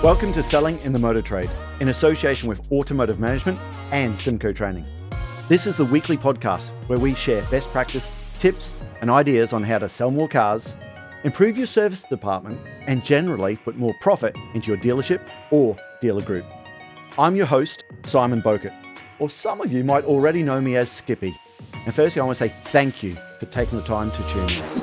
Welcome to Selling in the Motor Trade, in association with Automotive Management and SMT. This is the weekly podcast where we share best practice, tips and ideas on how to sell more cars, improve your service department, and generally put more profit into your dealership or dealer group. I'm your host, Simon Bowkett, or some of you might already know me as Skippy. And firstly, I want to say thank you for taking the time to tune in.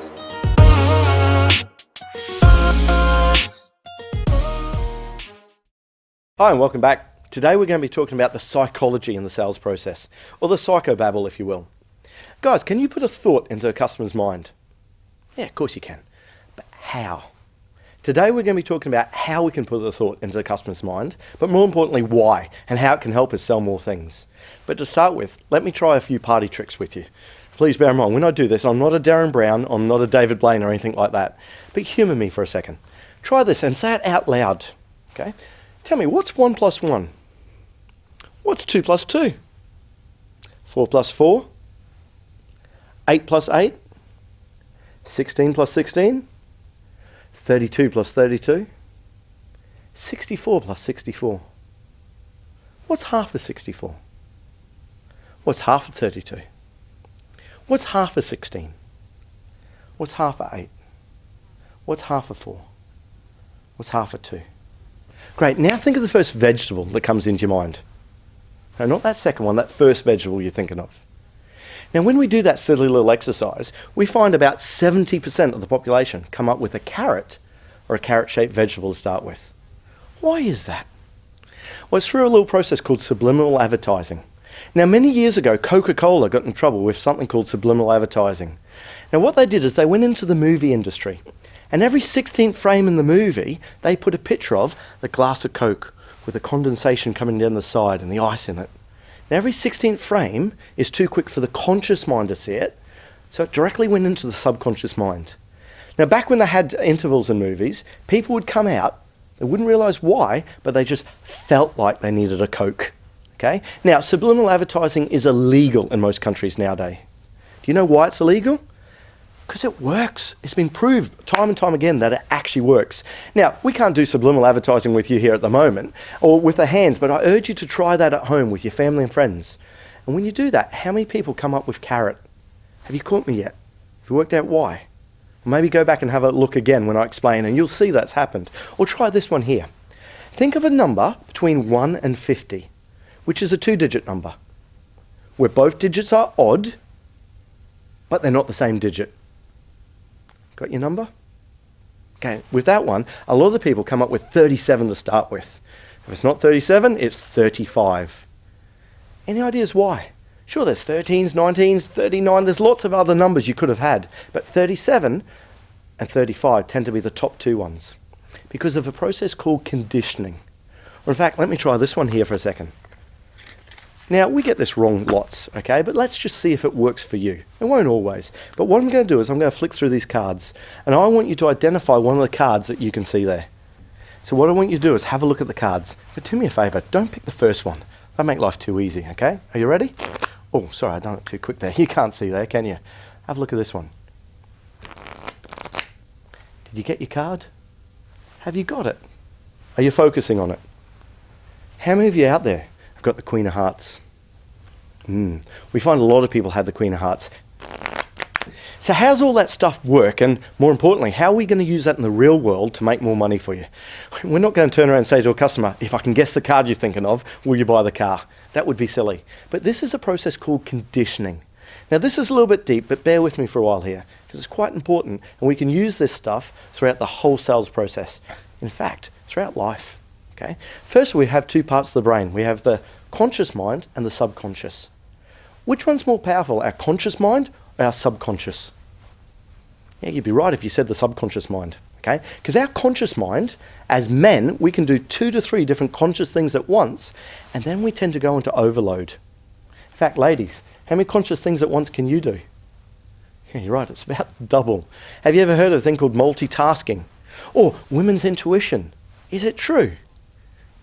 Hi and welcome back. Today we're going to be talking about the psychology in the sales process, or the psychobabble if you will. Guys, can you put a thought into a customer's mind? Yeah, of course you can. But how? Today we're going to be talking about how we can put a thought into the customer's mind, but more importantly why, and how it can help us sell more things. But to start with, let me try a few party tricks with you. Please bear in mind, when I do this, I'm not a Darren Brown, I'm not a David Blaine or anything like that. But humour me for a second. Try this and say it out loud. Okay? Tell me, what's 1 plus 1? What's 2 plus 2? 4 plus 4? 8 plus 8? 16 plus 16? 32 plus 32? 64 plus 64? What's half of 64? What's half of 32? What's half of 16? What's half of 8? What's half of 4? What's half of 2? Great, now think of the first vegetable that comes into your mind. No, not that second one, that first vegetable you're thinking of. Now when we do that silly little exercise, we find about 70% of the population come up with a carrot or a carrot-shaped vegetable to start with. Why is that? Well, it's through a little process called subliminal advertising. Now many years ago, Coca-Cola got in trouble with something called subliminal advertising. Now what they did is they went into the movie industry, and every 16th frame in the movie, they put a picture of the glass of Coke with the condensation coming down the side and the ice in it. Now every 16th frame is too quick for the conscious mind to see it, so it directly went into the subconscious mind. Now back when they had intervals in movies, people would come out, they wouldn't realise why, but they just felt like they needed a Coke. Okay? Now subliminal advertising is illegal in most countries nowadays. Do you know why it's illegal? Because it works. It's been proved time and time again that it actually works. Now, we can't do subliminal advertising with you here at the moment, or with the hands, but I urge you to try that at home with your family and friends. And when you do that, how many people come up with carrot? Have you caught me yet? Have you worked out why? Or maybe go back and have a look again when I explain, and you'll see that's happened. Or try this one here. Think of a number between 1 and 50, which is a 2-digit number, where both digits are odd, but they're not the same digit. Got your number? Okay, with that one, a lot of the people come up with 37 to start with. If it's not 37, it's 35. Any ideas why? Sure, there's 13s, 19s, 39, there's lots of other numbers you could have had, but 37 and 35 tend to be the top two ones because of a process called conditioning. Or in fact, let me try this one here for a second. Now, we get this wrong lots, okay, but let's just see if it works for you. It won't always. But what I'm going to do is I'm going to flick through these cards, and I want you to identify one of the cards that you can see there. So what I want you to do is have a look at the cards. But do me a favour, don't pick the first one. That'll make life too easy, okay? Are you ready? Oh, sorry, I've done it too quick there. You can't see there, can you? Have a look at this one. Did you get your card? Have you got it? Are you focusing on it? How many of you out there have got the Queen of Hearts? We find a lot of people have the Queen of Hearts. So how's all that stuff work? And more importantly, how are we going to use that in the real world to make more money for you? We're not going to turn around and say to a customer, if I can guess the card you're thinking of, will you buy the car? That would be silly. But this is a process called conditioning. Now this is a little bit deep, but bear with me for a while here, because it's quite important, and we can use this stuff throughout the whole sales process. In fact, throughout life. Okay? First, we have two parts of the brain. We have the conscious mind and the subconscious. Which one's more powerful, our conscious mind or our subconscious? Yeah, you'd be right if you said the subconscious mind, okay? Because our conscious mind, as men, we can do 2 to 3 different conscious things at once, and then we tend to go into overload. In fact, ladies, how many conscious things at once can you do? Yeah, you're right, it's about double. Have you ever heard of a thing called multitasking? Or women's intuition? Is it true?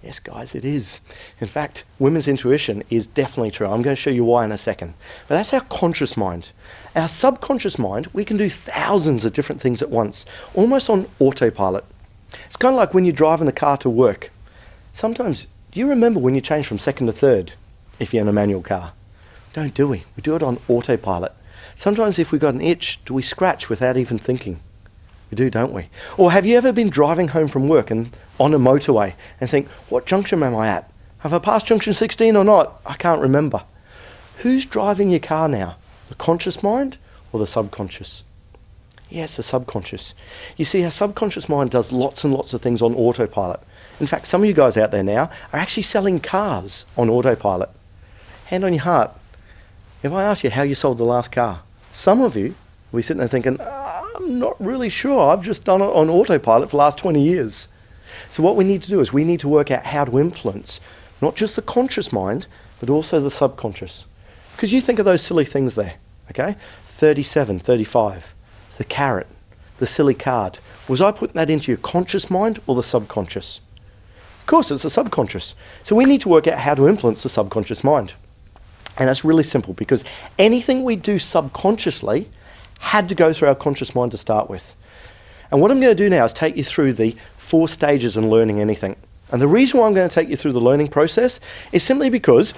Yes, guys, it is. In fact, women's intuition is definitely true. I'm going to show you why in a second. But that's our conscious mind. Our subconscious mind, we can do thousands of different things at once, almost on autopilot. It's kind of like when you're driving the car to work. Sometimes, do you remember when you change from second to third if you're in a manual car? Don't, do we? We do it on autopilot. Sometimes if we've got an itch, do we scratch without even thinking? We do, don't we? Or have you ever been driving home from work and on a motorway and think, what junction am I at? Have I passed junction 16 or not? I can't remember. Who's driving your car now? The conscious mind or the subconscious? Yes, the subconscious. You see, our subconscious mind does lots and lots of things on autopilot. In fact, some of you guys out there now are actually selling cars on autopilot. Hand on your heart. If I ask you how you sold the last car, some of you will be sitting there thinking, I'm not really sure. I've just done it on autopilot for the last 20 years. So what we need to do is we need to work out how to influence not just the conscious mind, but also the subconscious. Because you think of those silly things there, okay? 37, 35, the carrot, the silly card. Was I putting that into your conscious mind or the subconscious? Of course, it's the subconscious. So we need to work out how to influence the subconscious mind. And that's really simple because anything we do subconsciously had to go through our conscious mind to start with. And what I'm going to do now is take you through the 4 stages in learning anything. And the reason why I'm going to take you through the learning process is simply because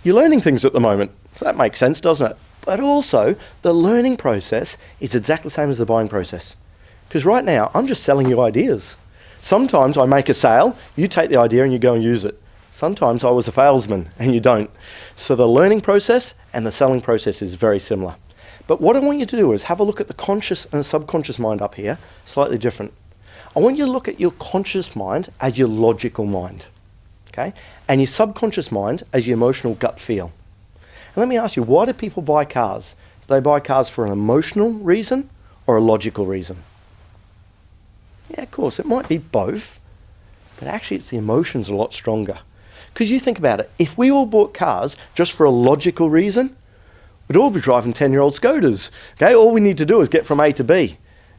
you're learning things at the moment. So that makes sense, doesn't it? But also, the learning process is exactly the same as the buying process. Because right now, I'm just selling you ideas. Sometimes I make a sale, you take the idea and you go and use it. Sometimes I was a salesman and you don't. So the learning process and the selling process is very similar. But what I want you to do is have a look at the conscious and the subconscious mind up here, slightly different. I want you to look at your conscious mind as your logical mind, okay? And your subconscious mind as your emotional gut feel. And let me ask you, why do people buy cars? Do they buy cars for an emotional reason or a logical reason? Yeah, of course, it might be both, but actually it's the emotions a lot stronger. Because you think about it, if we all bought cars just for a logical reason, we'd all be driving 10-year-old Skodas. Okay, all we need to do is get from A to B.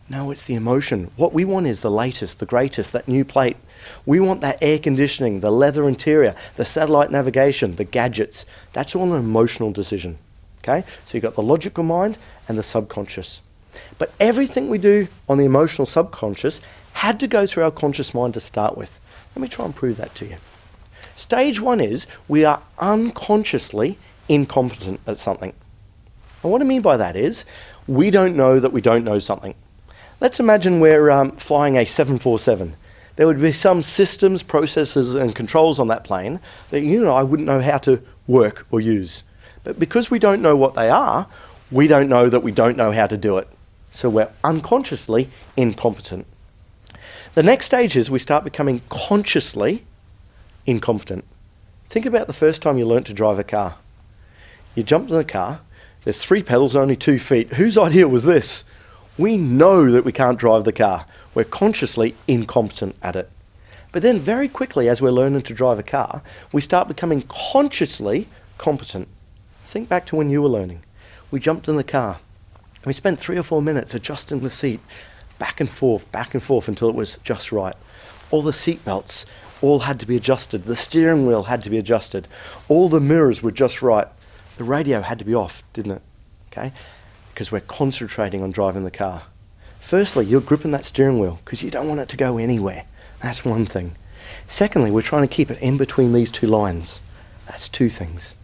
No, it's the emotion. What we want is the latest, the greatest, that new plate. We want that air conditioning, the leather interior, the satellite navigation, the gadgets. That's all an emotional decision. Okay, so you've got the logical mind and the subconscious. But everything we do on the emotional subconscious had to go through our conscious mind to start with. Let me try and prove that to you. Stage 1 is we are unconsciously incompetent at something. And what I mean by that is we don't know that we don't know something. Let's imagine we're flying a 747. There would be some systems, processes and controls on that plane that you and I wouldn't know how to work or use. But because we don't know what they are, we don't know that we don't know how to do it. So we're unconsciously incompetent. The next stage is we start becoming consciously incompetent. Think about the first time you learnt to drive a car. You jumped in the car, there's 3 pedals, only 2 feet. Whose idea was this? We know that we can't drive the car. We're consciously incompetent at it. But then very quickly, as we're learning to drive a car, we start becoming consciously competent. Think back to when you were learning. We jumped in the car. We spent 3 or 4 minutes adjusting the seat, back and forth until it was just right. All the seat belts all had to be adjusted. The steering wheel had to be adjusted. All the mirrors were just right. The radio had to be off, didn't it? Okay? Because we're concentrating on driving the car. Firstly, you're gripping that steering wheel because you don't want it to go anywhere. That's one thing. Secondly, we're trying to keep it in between these 2 lines. That's 2 things.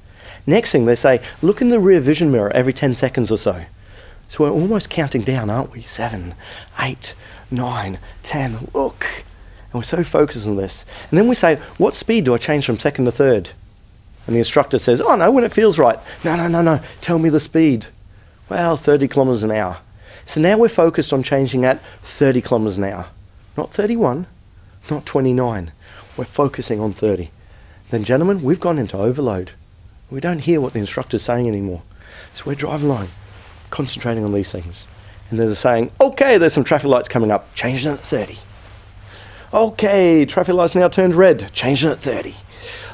Next thing, they say, look in the rear vision mirror every 10 seconds or so. So we're almost counting down, aren't we? 7, 8, 9, 10, look. And we're so focused on this. And then we say, what speed do I change from second to third? And the instructor says, oh no, when it feels right. No, tell me the speed. Well, 30 kilometers an hour. So now we're focused on changing at 30 kilometers an hour. Not 31, not 29. We're focusing on 30. Then gentlemen, we've gone into overload. We don't hear what the instructor's saying anymore. So we're driving along, concentrating on these things. And then they're saying, okay, there's some traffic lights coming up, changing it at 30. Okay, traffic lights now turned red, changing it at 30.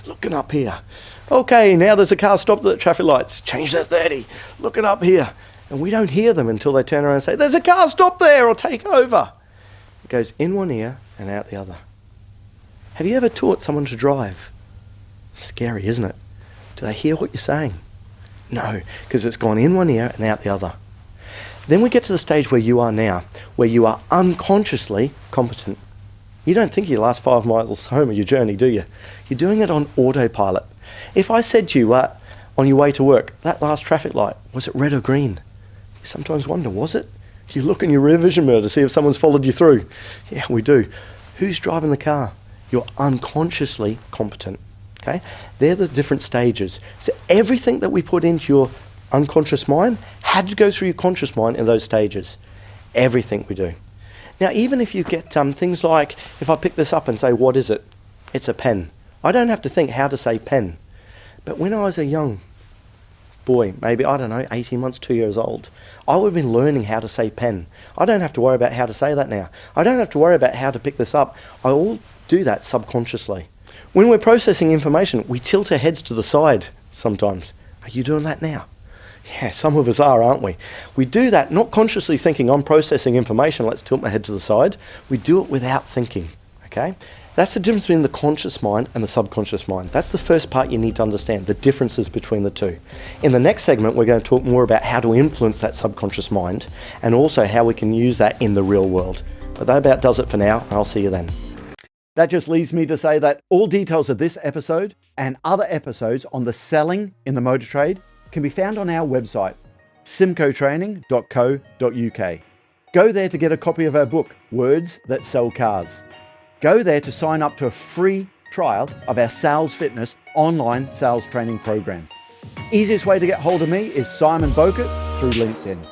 Looking up here. Okay, now there's a car stopped at the traffic lights, changing it at 30. Looking up here. And we don't hear them until they turn around and say, there's a car stopped there, or take over. It goes in one ear and out the other. Have you ever taught someone to drive? Scary, isn't it? Do they hear what you're saying? No, because it's gone in one ear and out the other. Then we get to the stage where you are now, where you are unconsciously competent. You don't think your last 5 miles home of your journey, do you? You're doing it on autopilot. If I said to you on your way to work, that last traffic light, was it red or green? You sometimes wonder, was it? You look in your rear vision mirror to see if someone's followed you through. Yeah, we do. Who's driving the car? You're unconsciously competent. Okay? They're the different stages. So everything that we put into your unconscious mind had to go through your conscious mind in those stages. Everything we do. Now, even if you get things like, if I pick this up and say, what is it? It's a pen. I don't have to think how to say pen. But when I was a young boy, maybe, 18 months, 2 years old, I would have been learning how to say pen. I don't have to worry about how to say that now. I don't have to worry about how to pick this up. I all do that subconsciously. When we're processing information, we tilt our heads to the side sometimes. Are you doing that now? Yeah, some of us are, aren't we? We do that not consciously thinking, I'm processing information, let's tilt my head to the side. We do it without thinking, okay? That's the difference between the conscious mind and the subconscious mind. That's the first part you need to understand, the differences between the two. In the next segment, we're going to talk more about how to influence that subconscious mind and also how we can use that in the real world. But that about does it for now, and I'll see you then. That just leaves me to say that all details of this episode and other episodes on the selling in the motor trade can be found on our website, symcotraining.co.uk. Go there to get a copy of our book, Words That Sell Cars. Go there to sign up to a free trial of our Sales Fitness online sales training program. Easiest way to get hold of me is Simon Bowkett through LinkedIn.